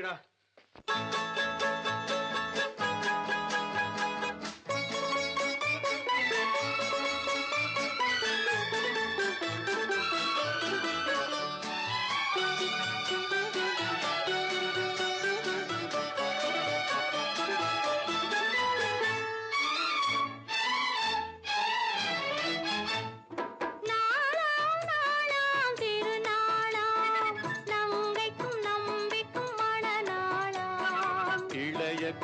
இருக்குடா.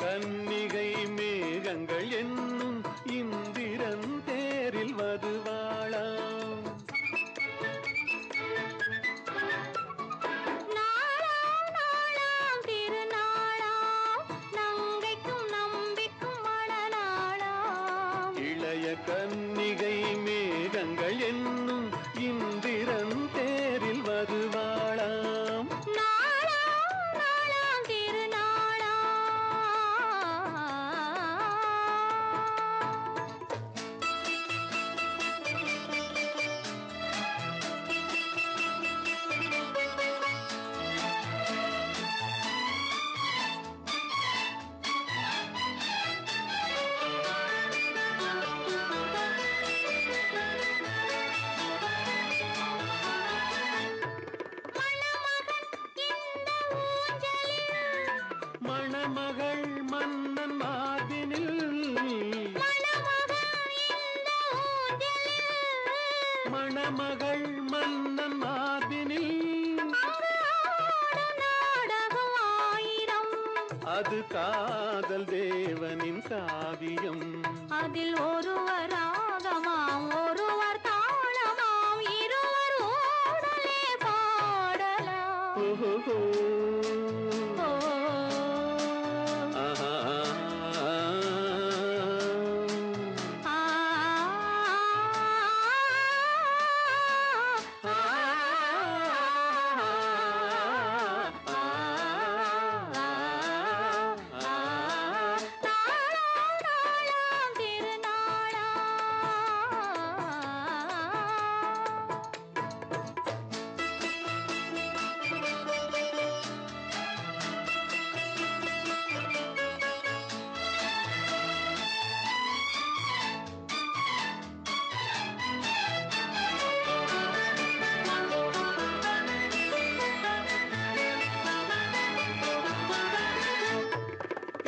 கன்னிகை மேகங்கள் என்னும் இந்திரன் தேரில் மதுவாளாம். இளைய கன்னிகை மேகங்கள் என்னும் இந்திரன் தேரில் மதுவாளாம். மணமகள் மன்னன் மார்பினில் மணமகள் மன்னன் மார்பினில் அது காதல் தேவனின் காவியம். அதில் ஒருவர் ராகமாம் ஒருவர் தாளமாம் இருவர் ஓடலே பாடலாம். ஓஹோ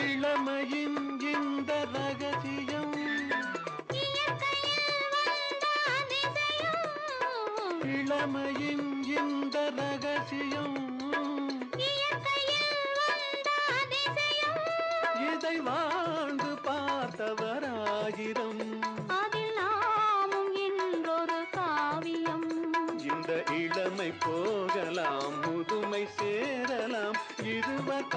இளமையின் இந்த ரகசியம் இளமையின் இந்த ரகசியம் இதை வாழ்ந்து பார்த்தவராயிரம். அதில் நாமும் இன்றொரு காவியம். இந்த இளமை போகலாம் முதுமை சேரலாம் இருவர்